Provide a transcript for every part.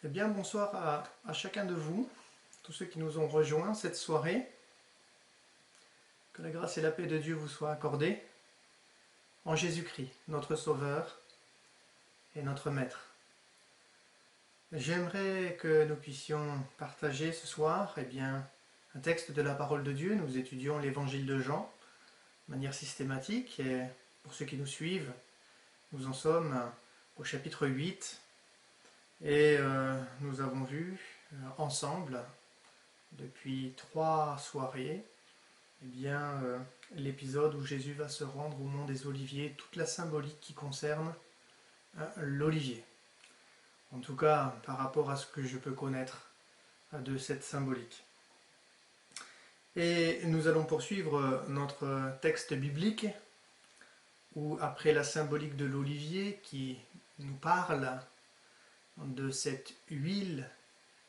Eh bien, bonsoir à chacun de vous, tous ceux qui nous ont rejoints cette soirée. Que la grâce et la paix de Dieu vous soient accordées en Jésus-Christ, notre Sauveur et notre Maître. J'aimerais que nous puissions partager ce soir un texte de la parole de Dieu. Nous étudions l'évangile de Jean de manière systématique et pour ceux qui nous suivent, nous en sommes au chapitre 8 et nous avons vu ensemble depuis 3 soirées l'épisode où Jésus va se rendre au mont des Oliviers, toute la symbolique qui concerne l'olivier. En tout cas, par rapport à ce que je peux connaître de cette symbolique. Et nous allons poursuivre notre texte biblique, où après la symbolique de l'olivier qui nous parle de cette huile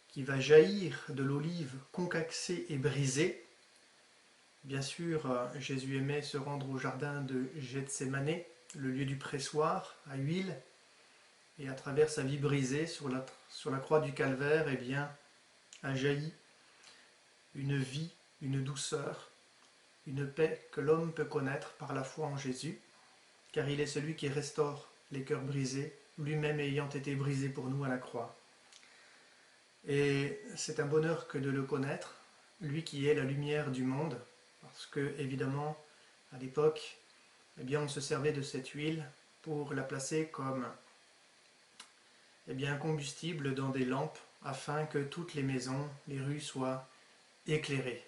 qui va jaillir de l'olive concassée et brisée. Bien sûr, Jésus aimait se rendre au jardin de Gethsémane, le lieu du pressoir à huile, et à travers sa vie brisée sur la croix du calvaire, a jailli une vie, une douceur, une paix que l'homme peut connaître par la foi en Jésus, car il est celui qui restaure les cœurs brisés, lui-même ayant été brisé pour nous à la croix. Et c'est un bonheur que de le connaître, lui qui est la lumière du monde, parce que, évidemment, à l'époque, on se servait de cette huile pour la placer comme un combustible dans des lampes, afin que toutes les maisons, les rues soient éclairées.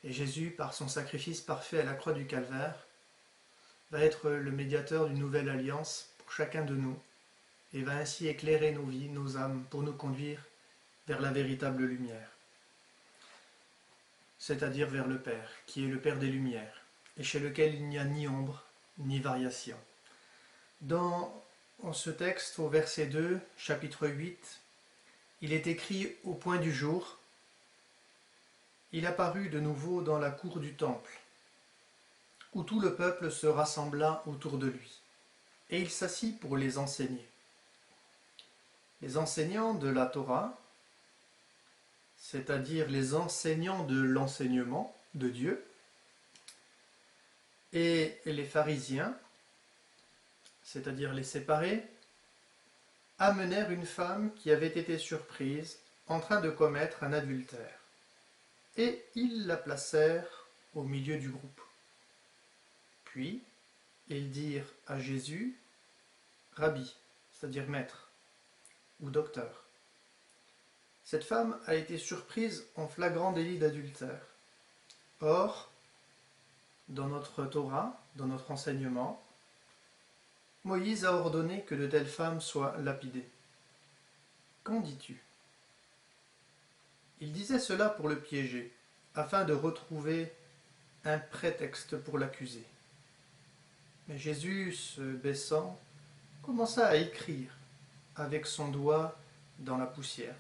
Et Jésus, par son sacrifice parfait à la croix du calvaire, va être le médiateur d'une nouvelle alliance pour chacun de nous, et va ainsi éclairer nos vies, nos âmes, pour nous conduire vers la véritable lumière, c'est-à-dire vers le Père, qui est le Père des Lumières, et chez lequel il n'y a ni ombre, ni variation. Dans ce texte, au verset 2, chapitre 8, il est écrit au point du jour, « Il apparut de nouveau dans la cour du temple, où tout le peuple se rassembla autour de lui, et il s'assit pour les enseigner. Les enseignants de la Torah, c'est-à-dire les enseignants de l'enseignement de Dieu, et les pharisiens, c'est-à-dire les séparés, amenèrent une femme qui avait été surprise en train de commettre un adultère, et ils la placèrent au milieu du groupe. Puis, ils dirent à Jésus, « Rabbi », c'est-à-dire maître, ou docteur. Cette femme a été surprise en flagrant délit d'adultère. Or, dans notre Torah, dans notre enseignement, Moïse a ordonné que de telles femmes soient lapidées. Qu'en dis-tu ? Il disait cela pour le piéger, afin de retrouver un prétexte pour l'accuser. Mais Jésus, se baissant, commença à écrire avec son doigt dans la poussière.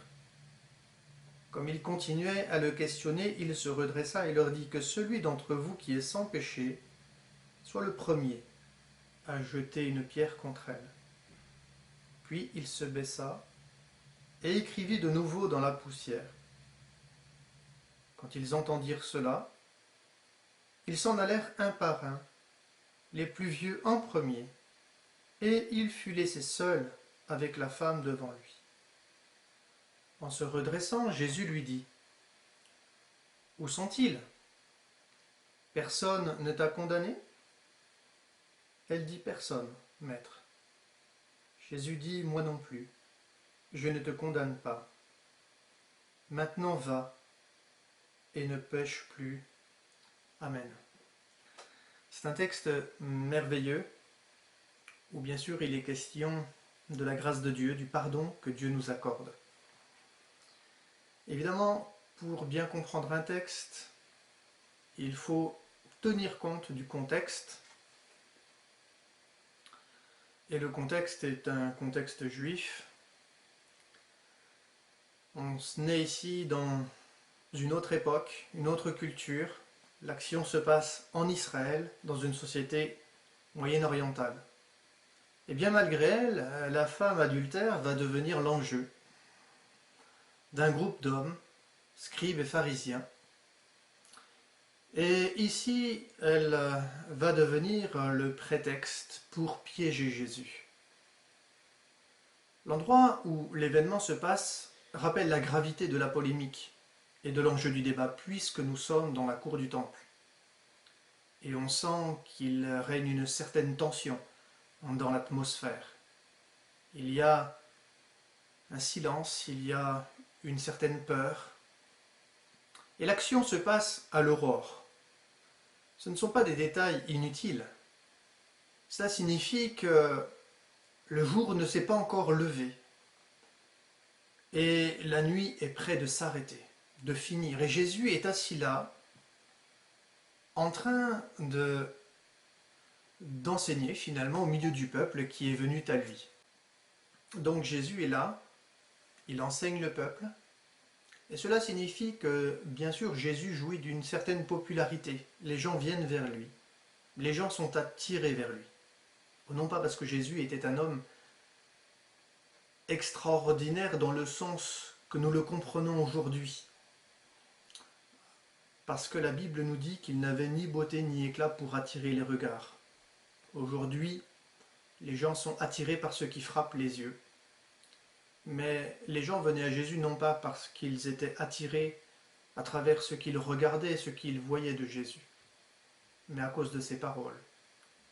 Comme il continuait à le questionner, il se redressa et leur dit que celui d'entre vous qui est sans péché soit le premier à jeter une pierre contre elle. Puis il se baissa et écrivit de nouveau dans la poussière. Quand ils entendirent cela, ils s'en allèrent un par un, les plus vieux en premier, et il fut laissé seul avec la femme devant lui. En se redressant, Jésus lui dit, « Où sont-ils ? Personne ne t'a condamné ?» Elle dit, « Personne, maître. » Jésus dit, « Moi non plus, je ne te condamne pas. Maintenant va et ne pêche plus. » Amen. C'est un texte merveilleux, où bien sûr il est question de la grâce de Dieu, du pardon que Dieu nous accorde. Évidemment, pour bien comprendre un texte, il faut tenir compte du contexte. Et le contexte est un contexte juif. On est ici dans une autre époque, une autre culture. L'action se passe en Israël, dans une société moyen-orientale. Et bien malgré elle, la femme adultère va devenir l'enjeu. d'un groupe d'hommes, scribes et pharisiens. Et ici, elle va devenir le prétexte pour piéger Jésus. L'endroit où l'événement se passe rappelle la gravité de la polémique et de l'enjeu du débat, puisque nous sommes dans la cour du temple. Et on sent qu'il règne une certaine tension dans l'atmosphère. Il y a un silence, il y a une certaine peur. Et l'action se passe à l'aurore. Ce ne sont pas des détails inutiles. Cela signifie que le jour ne s'est pas encore levé. Et la nuit est près de s'arrêter, de finir. Et Jésus est assis là, en train d'enseigner finalement au milieu du peuple qui est venu à lui. Donc Jésus est là, il enseigne le peuple, et cela signifie que, bien sûr, Jésus jouit d'une certaine popularité. Les gens viennent vers lui, les gens sont attirés vers lui. Non pas parce que Jésus était un homme extraordinaire dans le sens que nous le comprenons aujourd'hui, parce que la Bible nous dit qu'il n'avait ni beauté ni éclat pour attirer les regards. Aujourd'hui, les gens sont attirés par ce qui frappe les yeux. Mais les gens venaient à Jésus non pas parce qu'ils étaient attirés à travers ce qu'ils regardaient, ce qu'ils voyaient de Jésus, mais à cause de ses paroles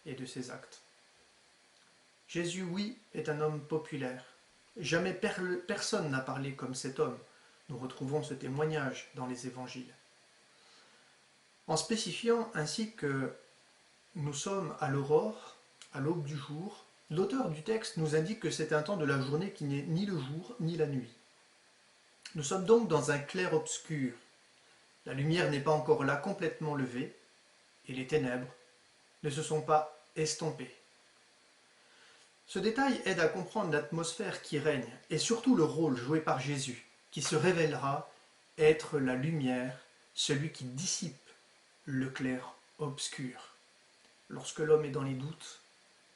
et de ses actes. Jésus, oui, est un homme populaire. Jamais personne n'a parlé comme cet homme. Nous retrouvons ce témoignage dans les évangiles. En spécifiant ainsi que nous sommes à l'aurore, à l'aube du jour, l'auteur du texte nous indique que c'est un temps de la journée qui n'est ni le jour ni la nuit. Nous sommes donc dans un clair-obscur. La lumière n'est pas encore là complètement levée, et les ténèbres ne se sont pas estompées. Ce détail aide à comprendre l'atmosphère qui règne, et surtout le rôle joué par Jésus, qui se révélera être la lumière, celui qui dissipe le clair-obscur. Lorsque l'homme est dans les doutes,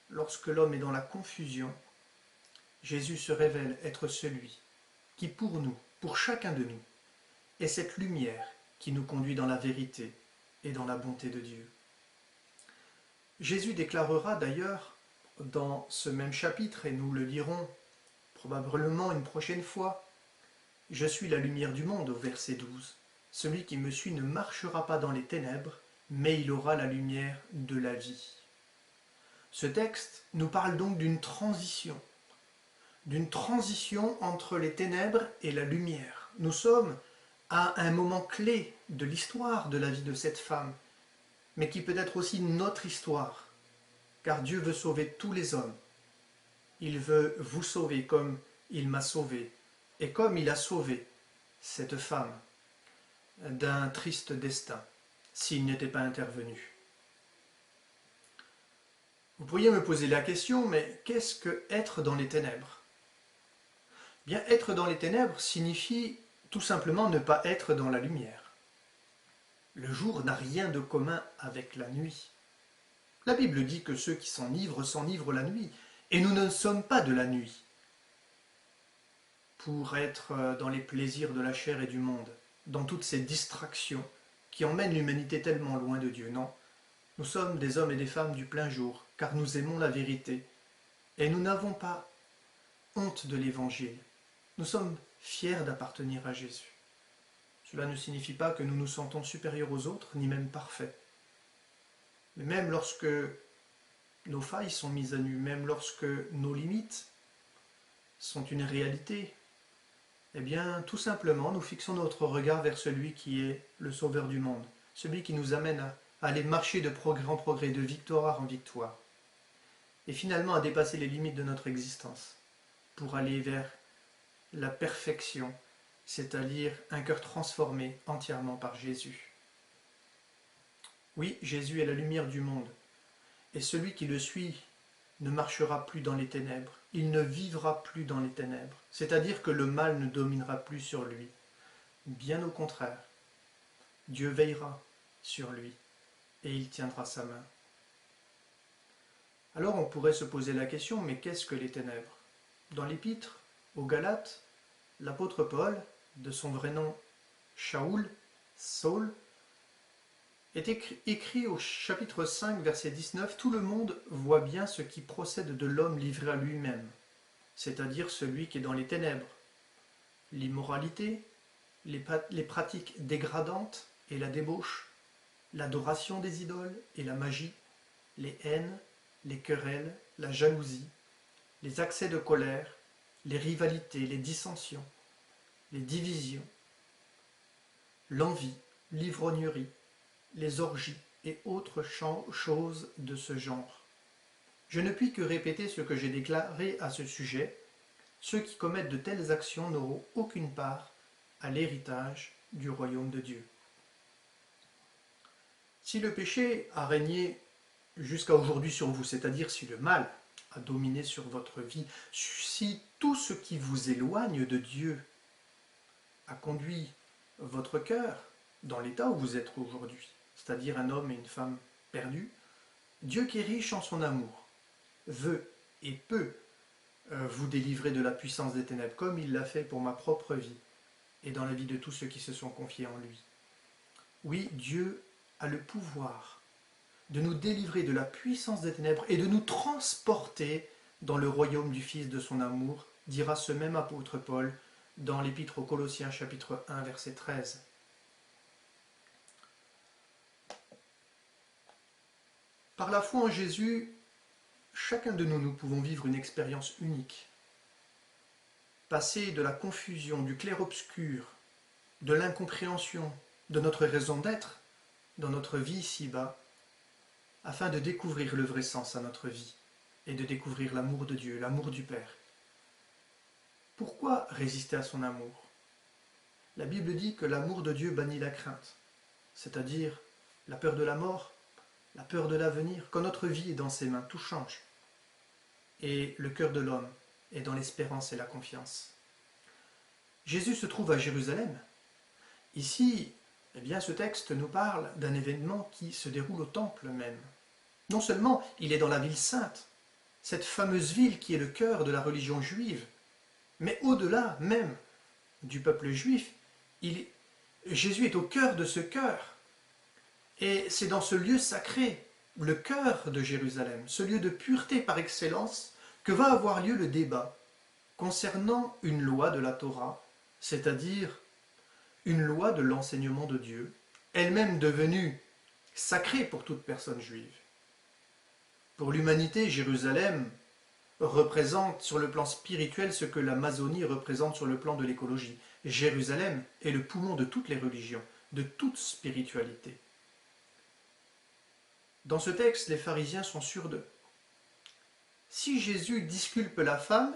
lorsque l'homme est dans la confusion, Jésus se révèle être celui qui pour nous, pour chacun de nous, est cette lumière qui nous conduit dans la vérité et dans la bonté de Dieu. Jésus déclarera d'ailleurs dans ce même chapitre, et nous le lirons probablement une prochaine fois, « Je suis la lumière du monde » au verset 12. « Celui qui me suit ne marchera pas dans les ténèbres, mais il aura la lumière de la vie. » Ce texte nous parle donc d'une transition entre les ténèbres et la lumière. Nous sommes à un moment clé de l'histoire de la vie de cette femme, mais qui peut être aussi notre histoire, car Dieu veut sauver tous les hommes. Il veut vous sauver comme il m'a sauvé, et comme il a sauvé cette femme d'un triste destin, s'il n'était pas intervenu. Vous pourriez me poser la question, mais qu'est-ce que être dans les ténèbres ? Bien, être dans les ténèbres signifie tout simplement ne pas être dans la lumière. Le jour n'a rien de commun avec la nuit. La Bible dit que ceux qui s'enivrent la nuit, et nous ne sommes pas de la nuit pour être dans les plaisirs de la chair et du monde, dans toutes ces distractions qui emmènent l'humanité tellement loin de Dieu. Non, nous sommes des hommes et des femmes du plein jour, car nous aimons la vérité, et nous n'avons pas honte de l'Évangile. Nous sommes fiers d'appartenir à Jésus. Cela ne signifie pas que nous nous sentons supérieurs aux autres, ni même parfaits. Mais même lorsque nos failles sont mises à nu, même lorsque nos limites sont une réalité, eh bien, tout simplement, nous fixons notre regard vers celui qui est le Sauveur du monde, celui qui nous amène à aller marcher de progrès en progrès, de victoire en victoire, et finalement à dépasser les limites de notre existence, pour aller vers la perfection, c'est-à-dire un cœur transformé entièrement par Jésus. Oui, Jésus est la lumière du monde, et celui qui le suit ne marchera plus dans les ténèbres, il ne vivra plus dans les ténèbres, c'est-à-dire que le mal ne dominera plus sur lui. Bien au contraire, Dieu veillera sur lui et il tiendra sa main. Alors on pourrait se poser la question, mais qu'est-ce que les ténèbres ? Dans l'épître aux Galates, l'apôtre Paul de son vrai nom Shaoul, Saul, est écrit au chapitre 5, verset 19, « Tout le monde voit bien ce qui procède de l'homme livré à lui-même, c'est-à-dire celui qui est dans les ténèbres, l'immoralité, les pratiques dégradantes et la débauche, l'adoration des idoles et la magie, les haines, les querelles, la jalousie, les accès de colère, les rivalités, les dissensions, les divisions, l'envie, l'ivrognerie, les orgies et autres choses de ce genre. Je ne puis que répéter ce que j'ai déclaré à ce sujet. Ceux qui commettent de telles actions n'auront aucune part à l'héritage du royaume de Dieu. » Si le péché a régné jusqu'à aujourd'hui sur vous, c'est-à-dire si le mal a dominé sur votre vie, si tout ce qui vous éloigne de Dieu a conduit votre cœur dans l'état où vous êtes aujourd'hui, c'est-à-dire un homme et une femme perdus, Dieu qui est riche en son amour veut et peut vous délivrer de la puissance des ténèbres, comme il l'a fait pour ma propre vie et dans la vie de tous ceux qui se sont confiés en lui. Oui, Dieu a le pouvoir de nous délivrer de la puissance des ténèbres et de nous transporter dans le royaume du Fils de son amour, dira ce même apôtre Paul dans l'Épître aux Colossiens chapitre 1 verset 13. Par la foi en Jésus, chacun de nous pouvons vivre une expérience unique. Passer de la confusion, du clair-obscur, de l'incompréhension, de notre raison d'être dans notre vie ici-bas, afin de découvrir le vrai sens à notre vie et de découvrir l'amour de Dieu, l'amour du Père. Pourquoi résister à son amour? La Bible dit que l'amour de Dieu bannit la crainte, c'est-à-dire la peur de la mort, la peur de l'avenir. Quand notre vie est dans ses mains, tout change. Et le cœur de l'homme est dans l'espérance et la confiance. Jésus se trouve à Jérusalem. Ici, eh bien, ce texte nous parle d'un événement qui se déroule au temple même. Non seulement il est dans la ville sainte, cette fameuse ville qui est le cœur de la religion juive, mais au-delà même du peuple juif, Jésus est au cœur de ce cœur. Et c'est dans ce lieu sacré, le cœur de Jérusalem, ce lieu de pureté par excellence, que va avoir lieu le débat concernant une loi de la Torah, c'est-à-dire une loi de l'enseignement de Dieu, elle-même devenue sacrée pour toute personne juive. Pour l'humanité, Jérusalem représente sur le plan spirituel ce que l'Amazonie représente sur le plan de l'écologie. Jérusalem est le poumon de toutes les religions, de toute spiritualité. Dans ce texte, les pharisiens sont sûrs d'eux. Si Jésus disculpe la femme,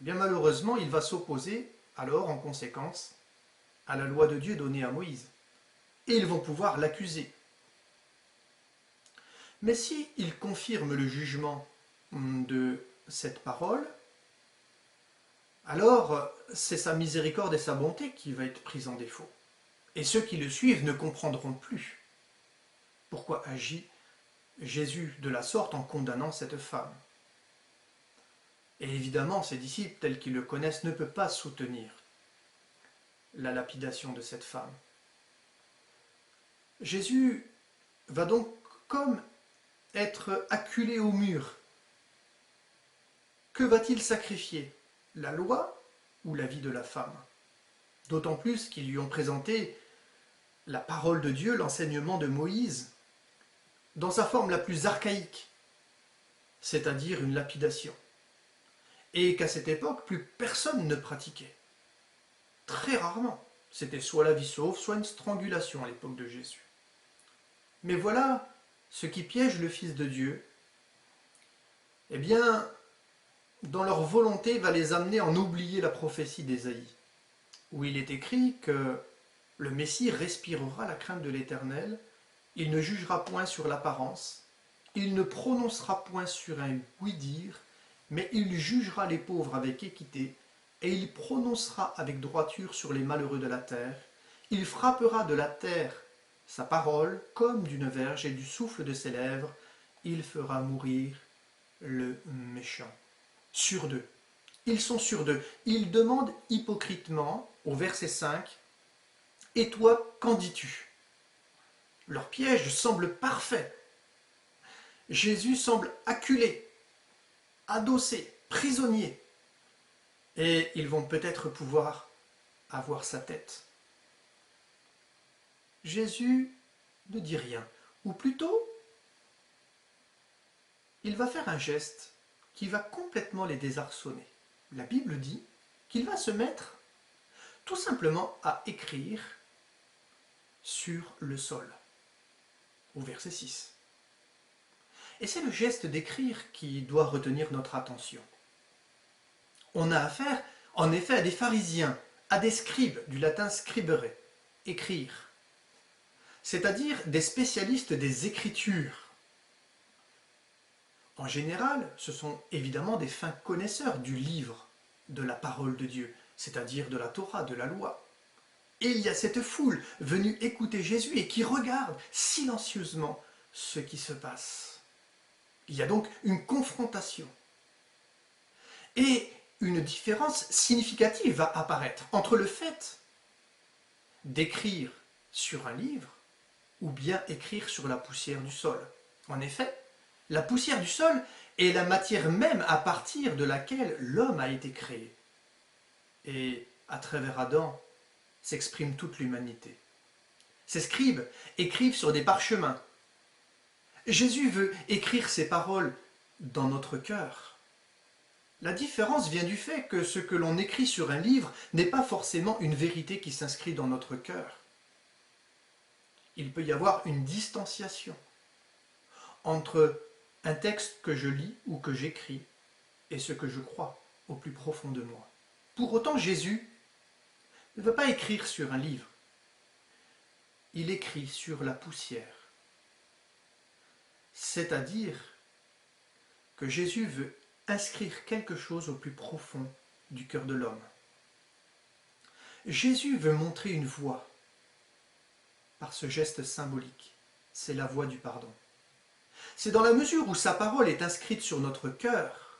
eh bien malheureusement, il va s'opposer alors en conséquence à la loi de Dieu donnée à Moïse. Et ils vont pouvoir l'accuser. Mais si il confirme le jugement de cette parole, alors c'est sa miséricorde et sa bonté qui va être prise en défaut. Et ceux qui le suivent ne comprendront plus pourquoi agit Jésus de la sorte en condamnant cette femme. Et évidemment, ses disciples, tels qu'ils le connaissent, ne peuvent pas soutenir la lapidation de cette femme. Jésus va donc comme être acculé au mur. Que va-t-il sacrifier? La loi ou la vie de la femme? D'autant plus qu'ils lui ont présenté la parole de Dieu, l'enseignement de Moïse, dans sa forme la plus archaïque, c'est-à-dire une lapidation. Et qu'à cette époque, plus personne ne pratiquait. Très rarement. C'était soit la vie sauve, soit une strangulation à l'époque de Jésus. Mais voilà ce qui piège le Fils de Dieu. Eh bien, dans leur volonté, va les amener à en oublier la prophétie d'Ésaïe, où il est écrit que le Messie respirera la crainte de l'Éternel, il ne jugera point sur l'apparence, il ne prononcera point sur un oui-dire, mais il jugera les pauvres avec équité, et il prononcera avec droiture sur les malheureux de la terre. Il frappera de la terre sa parole comme d'une verge, et du souffle de ses lèvres, il fera mourir le méchant. Sur deux, Ils sont sûrs d'eux. Ils demandent hypocritement, au verset 5, « Et toi, qu'en dis-tu » Leur piège semble parfait. Jésus semble acculé, adossé, prisonnier. Et ils vont peut-être pouvoir avoir sa tête. Jésus ne dit rien. Ou plutôt, il va faire un geste qui va complètement les désarçonner. La Bible dit qu'il va se mettre tout simplement à écrire sur le sol, au verset 6. Et c'est le geste d'écrire qui doit retenir notre attention. On a affaire, en effet, à des pharisiens, à des scribes, du latin scribere, écrire, c'est-à-dire des spécialistes des Écritures. En général, ce sont évidemment des fins connaisseurs du livre, de la parole de Dieu, c'est-à-dire de la Torah, de la loi. Et il y a cette foule venue écouter Jésus et qui regarde silencieusement ce qui se passe. Il y a donc une confrontation. Et une différence significative va apparaître entre le fait d'écrire sur un livre ou bien écrire sur la poussière du sol. En effet, la poussière du sol est la matière même à partir de laquelle l'homme a été créé. Et à travers Adam s'exprime toute l'humanité. Ces scribes écrivent sur des parchemins. Jésus veut écrire ses paroles dans notre cœur. La différence vient du fait que ce que l'on écrit sur un livre n'est pas forcément une vérité qui s'inscrit dans notre cœur. Il peut y avoir une distanciation entre un texte que je lis ou que j'écris et ce que je crois au plus profond de moi. Pour autant, Jésus ne veut pas écrire sur un livre. Il écrit sur la poussière. C'est-à-dire que Jésus veut inscrire quelque chose au plus profond du cœur de l'homme. Jésus veut montrer une voie par ce geste symbolique. C'est la voie du pardon. C'est dans la mesure où sa parole est inscrite sur notre cœur,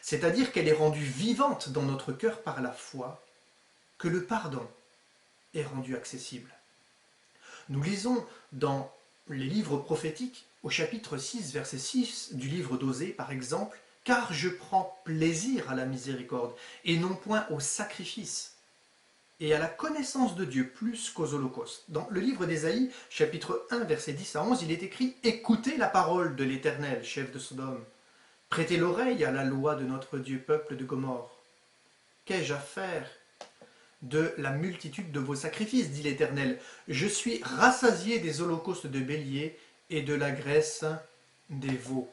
c'est-à-dire qu'elle est rendue vivante dans notre cœur par la foi, que le pardon est rendu accessible. Nous lisons dans les livres prophétiques, au chapitre 6, verset 6 du livre d'Osée, par exemple, « Car je prends plaisir à la miséricorde, et non point au sacrifice, et à la connaissance de Dieu plus qu'aux holocaustes. » Dans le livre d'Ésaïe, chapitre 1, verset 10 à 11, il est écrit « Écoutez la parole de l'Éternel, chef de Sodome. Prêtez l'oreille à la loi de notre Dieu, peuple de Gomorrhe. Qu'ai-je à faire de la multitude de vos sacrifices, dit l'Éternel. Je suis rassasié des holocaustes de béliers et de la graisse des veaux.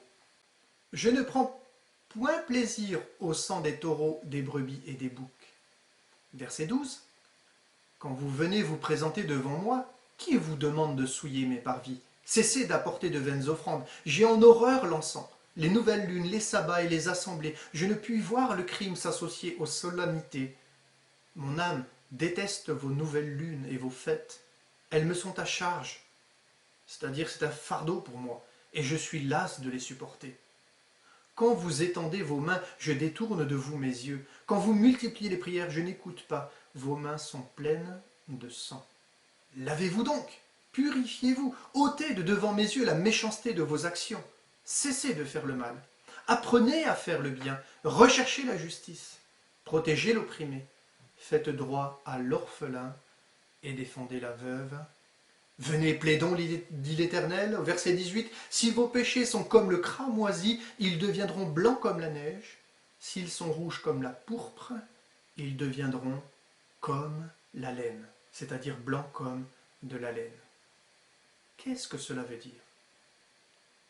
Je ne prends point plaisir au sang des taureaux, des brebis et des boucs. » Verset 12. Quand vous venez vous présenter devant moi, qui vous demande de souiller mes parvis? Cessez d'apporter de vaines offrandes. J'ai en horreur l'encens, les nouvelles lunes, les sabbats et les assemblées. Je ne puis voir le crime s'associer aux solennités. Mon âme déteste vos nouvelles lunes et vos fêtes. Elles me sont à charge, c'est-à-dire c'est un fardeau pour moi, et je suis las de les supporter. Quand vous étendez vos mains, je détourne de vous mes yeux. Quand vous multipliez les prières, je n'écoute pas. Vos mains sont pleines de sang. Lavez-vous donc, purifiez-vous, ôtez de devant mes yeux la méchanceté de vos actions. Cessez de faire le mal. Apprenez à faire le bien, recherchez la justice, protégez l'opprimé. Faites droit à l'orphelin et défendez la veuve. Venez, plaidons, dit l'Éternel, au verset 18, « Si vos péchés sont comme le cramoisi, ils deviendront blancs comme la neige. S'ils sont rouges comme la pourpre, ils deviendront comme la laine, c'est-à-dire blancs comme de la laine. » Qu'est-ce que cela veut dire?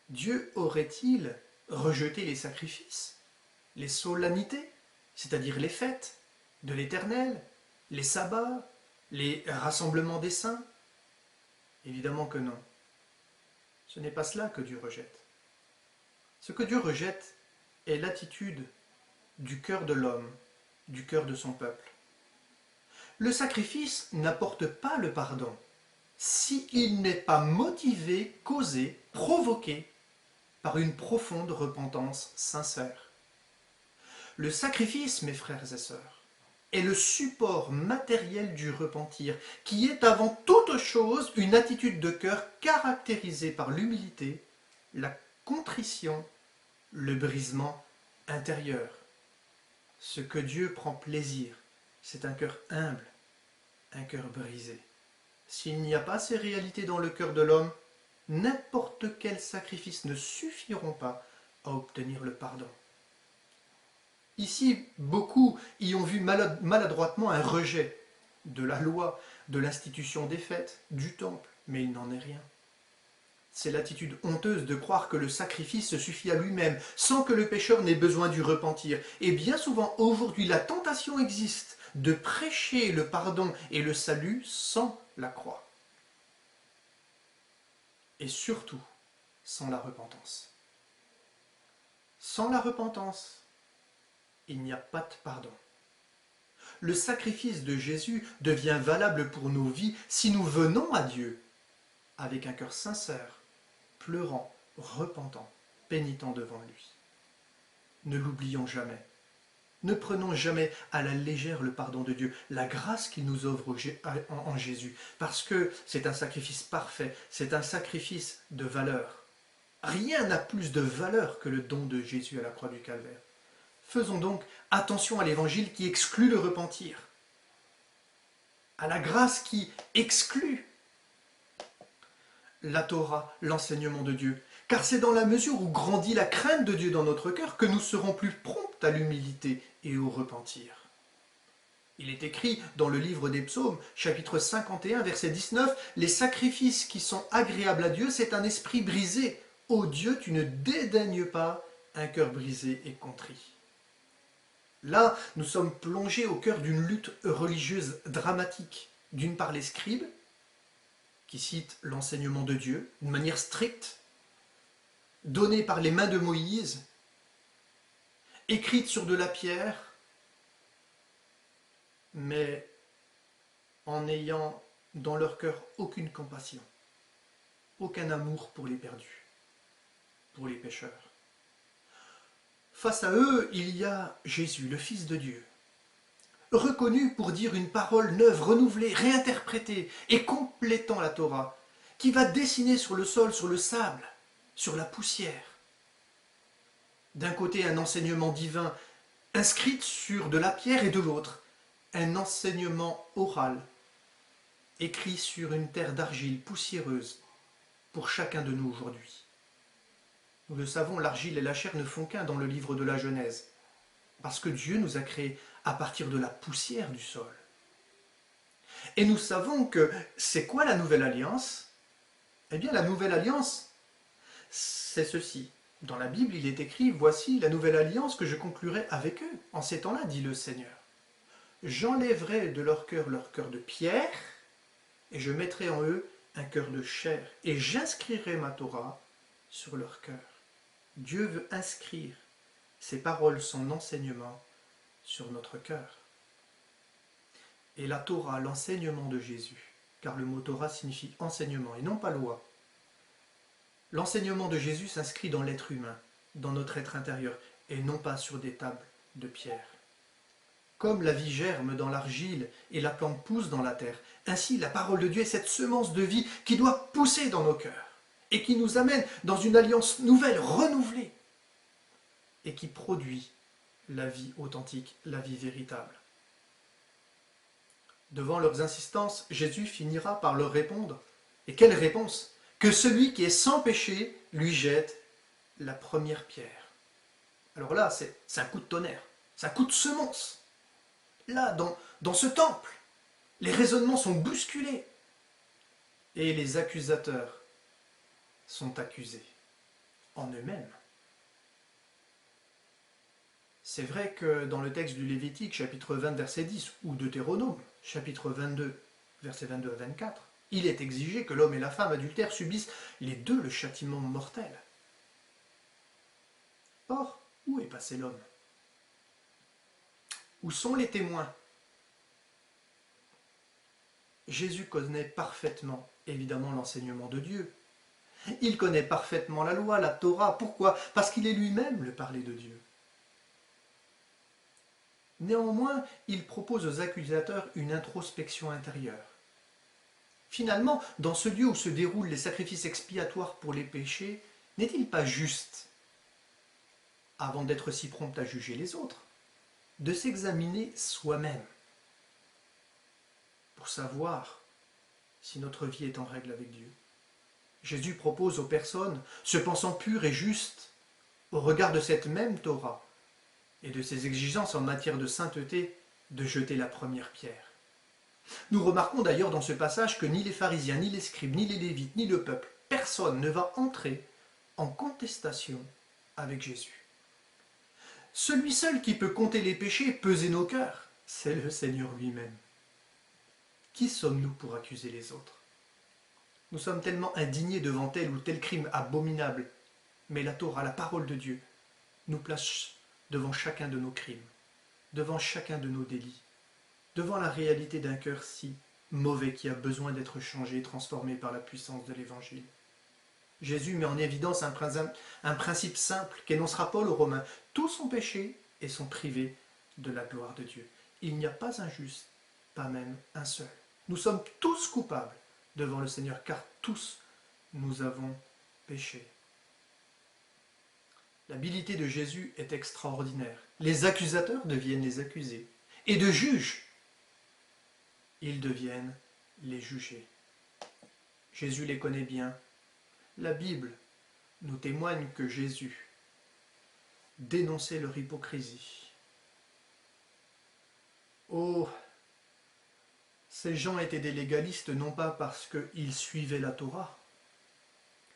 Dieu aurait-il rejeté les sacrifices, les solennités, c'est-à-dire les fêtes de l'Éternel, les sabbats, les rassemblements des saints? Évidemment que non. Ce n'est pas cela que Dieu rejette. Ce que Dieu rejette est l'attitude du cœur de l'homme, du cœur de son peuple. Le sacrifice n'apporte pas le pardon s'il n'est pas motivé, causé, provoqué par une profonde repentance sincère. Le sacrifice, mes frères et sœurs, est le support matériel du repentir, qui est avant toute chose une attitude de cœur caractérisée par l'humilité, la contrition, le brisement intérieur. Ce que Dieu prend plaisir, c'est un cœur humble, un cœur brisé. S'il n'y a pas ces réalités dans le cœur de l'homme, n'importe quel sacrifice ne suffiront pas à obtenir le pardon. Ici, beaucoup y ont vu maladroitement un rejet de la loi, de l'institution des fêtes, du temple, mais il n'en est rien. C'est l'attitude honteuse de croire que le sacrifice se suffit à lui-même, sans que le pécheur n'ait besoin du repentir. Et bien souvent, aujourd'hui, la tentation existe de prêcher le pardon et le salut sans la croix. Et surtout, sans la repentance. Sans la repentance, il n'y a pas de pardon. Le sacrifice de Jésus devient valable pour nos vies si nous venons à Dieu avec un cœur sincère, pleurant, repentant, pénitent devant lui. Ne l'oublions jamais. Ne prenons jamais à la légère le pardon de Dieu, la grâce qu'il nous offre en Jésus, parce que c'est un sacrifice parfait, c'est un sacrifice de valeur. Rien n'a plus de valeur que le don de Jésus à la croix du Calvaire. Faisons donc attention à l'évangile qui exclut le repentir, à la grâce qui exclut la Torah, l'enseignement de Dieu. Car c'est dans la mesure où grandit la crainte de Dieu dans notre cœur que nous serons plus prompts à l'humilité et au repentir. Il est écrit dans le livre des Psaumes, chapitre 51, verset 19, « Les sacrifices qui sont agréables à Dieu, c'est un esprit brisé. Ô Dieu, tu ne dédaignes pas un cœur brisé et contrit. » Là, nous sommes plongés au cœur d'une lutte religieuse dramatique. D'une part les scribes, qui citent l'enseignement de Dieu d'une manière stricte, donnée par les mains de Moïse, écrite sur de la pierre, mais en n'ayant dans leur cœur aucune compassion, aucun amour pour les perdus, pour les pécheurs. Face à eux, il y a Jésus, le Fils de Dieu, reconnu pour dire une parole neuve, renouvelée, réinterprétée et complétant la Torah, qui va dessiner sur le sol, sur le sable, sur la poussière. D'un côté, un enseignement divin inscrit sur de la pierre et de l'autre, un enseignement oral, écrit sur une terre d'argile poussiéreuse pour chacun de nous aujourd'hui. Nous le savons, l'argile et la chair ne font qu'un dans le livre de la Genèse, parce que Dieu nous a créés à partir de la poussière du sol. Et nous savons que c'est quoi la nouvelle alliance? Eh bien, la nouvelle alliance, c'est ceci. Dans la Bible, il est écrit « Voici la nouvelle alliance que je conclurai avec eux. En ces temps-là, dit le Seigneur. J'enlèverai de leur cœur de pierre, et je mettrai en eux un cœur de chair, et j'inscrirai ma Torah sur leur cœur. » Dieu veut inscrire ses paroles, son enseignement sur notre cœur. Et la Torah, l'enseignement de Jésus, car le mot Torah signifie enseignement et non pas loi. L'enseignement de Jésus s'inscrit dans l'être humain, dans notre être intérieur, et non pas sur des tables de pierre. Comme la vie germe dans l'argile et la plante pousse dans la terre, ainsi la parole de Dieu est cette semence de vie qui doit pousser dans nos cœurs et qui nous amène dans une alliance nouvelle, renouvelée, et qui produit la vie authentique, la vie véritable. Devant leurs insistances, Jésus finira par leur répondre. Et quelle réponse? Que celui qui est sans péché lui jette la première pierre. Alors là, c'est un coup de tonnerre, c'est un coup de semonce. Là, dans ce temple, les raisonnements sont bousculés et les accusateurs sont accusés en eux-mêmes. C'est vrai que dans le texte du Lévitique, chapitre 20, verset 10, ou Deutéronome, chapitre 22, versets 22 à 24, il est exigé que l'homme et la femme adultères subissent les deux le châtiment mortel. Or, où est passé l'homme? Où sont les témoins? Jésus connaît parfaitement, évidemment, l'enseignement de Dieu. Il connaît parfaitement la loi, la Torah. Pourquoi? Parce qu'il est lui-même le parler de Dieu. Néanmoins, il propose aux accusateurs une introspection intérieure. Finalement, dans ce lieu où se déroulent les sacrifices expiatoires pour les péchés, n'est-il pas juste, avant d'être si prompt à juger les autres, de s'examiner soi-même pour savoir si notre vie est en règle avec Dieu? Jésus propose aux personnes se pensant pures et justes au regard de cette même Torah et de ses exigences en matière de sainteté de jeter la première pierre. Nous remarquons d'ailleurs dans ce passage que ni les pharisiens, ni les scribes, ni les lévites, ni le peuple, personne ne va entrer en contestation avec Jésus. Celui seul qui peut compter les péchés et peser nos cœurs, c'est le Seigneur lui-même. Qui sommes-nous pour accuser les autres? Nous sommes tellement indignés devant tel ou tel crime abominable, mais la Torah, la parole de Dieu, nous place devant chacun de nos crimes, devant chacun de nos délits, devant la réalité d'un cœur si mauvais qui a besoin d'être changé et transformé par la puissance de l'Évangile. Jésus met en évidence un principe simple qu'énoncera Paul aux Romains. Tous ont péché et sont privés de la gloire de Dieu. Il n'y a pas un juste, pas même un seul. Nous sommes tous coupables devant le Seigneur, car tous nous avons péché. L'habilité de Jésus est extraordinaire. Les accusateurs deviennent les accusés. Et de juges, ils deviennent les jugés. Jésus les connaît bien. La Bible nous témoigne que Jésus dénonçait leur hypocrisie. Oh, ces gens étaient des légalistes non pas parce qu'ils suivaient la Torah,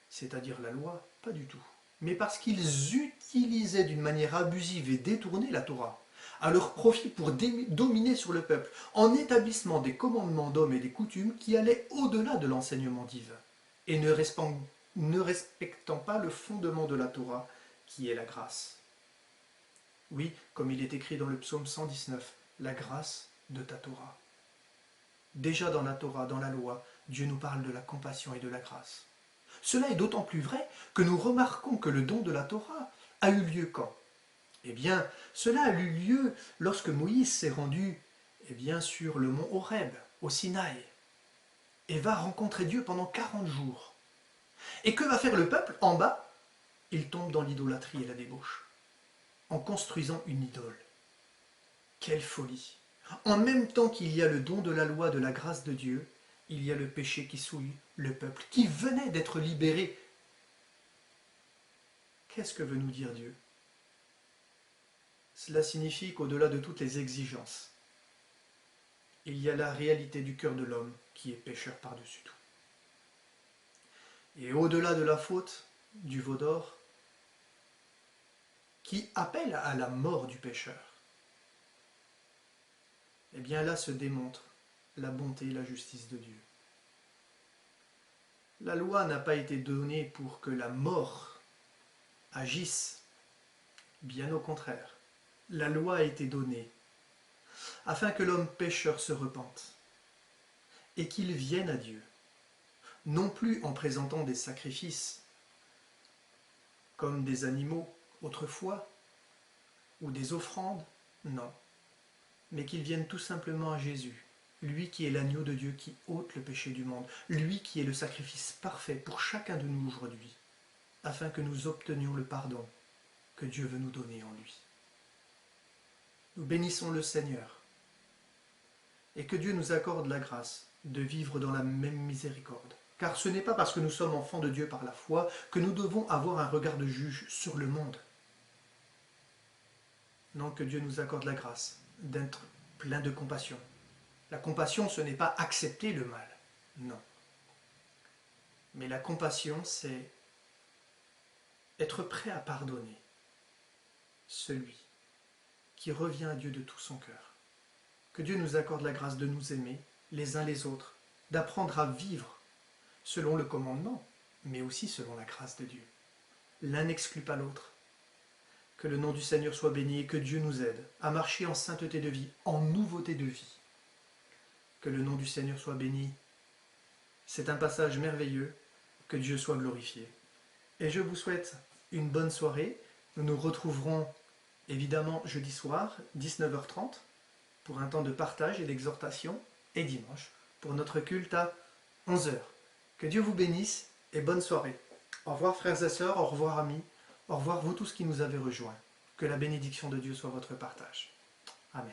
c'est-à-dire la loi, pas du tout, mais parce qu'ils utilisaient d'une manière abusive et détournée la Torah à leur profit pour dominer sur le peuple, en établissement des commandements d'hommes et des coutumes qui allaient au-delà de l'enseignement divin, et ne respectant pas le fondement de la Torah, qui est la grâce. Oui, comme il est écrit dans le psaume 119, la grâce de ta Torah. Déjà dans la Torah, dans la loi, Dieu nous parle de la compassion et de la grâce. Cela est d'autant plus vrai que nous remarquons que le don de la Torah a eu lieu quand? Eh bien, cela a eu lieu lorsque Moïse s'est rendu sur le mont Horeb, au Sinaï, et va rencontrer Dieu pendant 40 jours. Et que va faire le peuple en bas? Il tombe dans l'idolâtrie et la débauche, en construisant une idole. Quelle folie! En même temps qu'il y a le don de la loi, de la grâce de Dieu, il y a le péché qui souille le peuple, qui venait d'être libéré. Qu'est-ce que veut nous dire Dieu? Cela signifie qu'au-delà de toutes les exigences, il y a la réalité du cœur de l'homme qui est pécheur par-dessus tout. Et au-delà de la faute du veau d'or, qui appelle à la mort du pécheur, eh bien là se démontre la bonté et la justice de Dieu. La loi n'a pas été donnée pour que la mort agisse, bien au contraire. La loi a été donnée afin que l'homme pécheur se repente et qu'il vienne à Dieu, non plus en présentant des sacrifices comme des animaux autrefois ou des offrandes, non, mais qu'il vienne tout simplement à Jésus, lui qui est l'agneau de Dieu qui ôte le péché du monde, lui qui est le sacrifice parfait pour chacun de nous aujourd'hui, afin que nous obtenions le pardon que Dieu veut nous donner en lui. Nous bénissons le Seigneur et que Dieu nous accorde la grâce de vivre dans la même miséricorde. Car ce n'est pas parce que nous sommes enfants de Dieu par la foi que nous devons avoir un regard de juge sur le monde. Non, que Dieu nous accorde la grâce d'être plein de compassion. La compassion, ce n'est pas accepter le mal, non. Mais la compassion, c'est être prêt à pardonner celui qui revient à Dieu de tout son cœur. Que Dieu nous accorde la grâce de nous aimer les uns les autres, d'apprendre à vivre selon le commandement, mais aussi selon la grâce de Dieu. L'un n'exclut pas l'autre. Que le nom du Seigneur soit béni et que Dieu nous aide à marcher en sainteté de vie, en nouveauté de vie. Que le nom du Seigneur soit béni. C'est un passage merveilleux. Que Dieu soit glorifié. Et je vous souhaite une bonne soirée. Nous nous retrouverons évidemment jeudi soir, 19h30, pour un temps de partage et d'exhortation, et dimanche, pour notre culte à 11h. Que Dieu vous bénisse et bonne soirée. Au revoir frères et sœurs, au revoir amis, au revoir vous tous qui nous avez rejoints. Que la bénédiction de Dieu soit votre partage. Amen.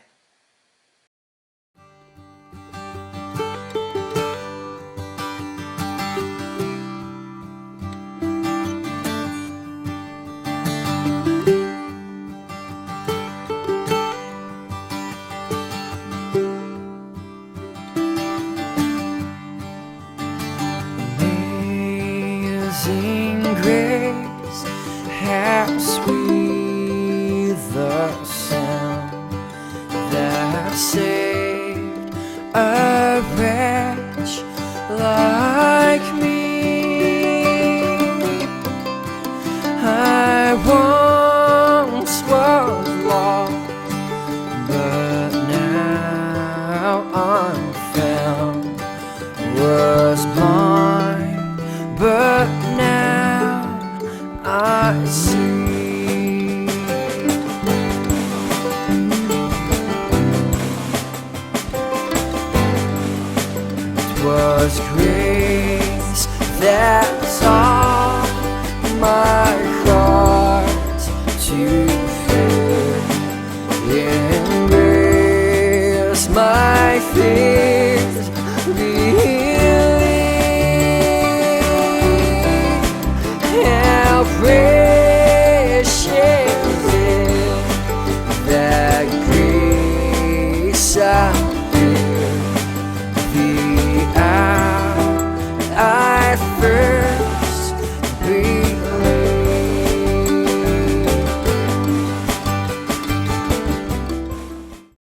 Amazing grace, how sweet the sound that saved a wretch like me. I once was lost, but now I'm found. Was blind, but now I see.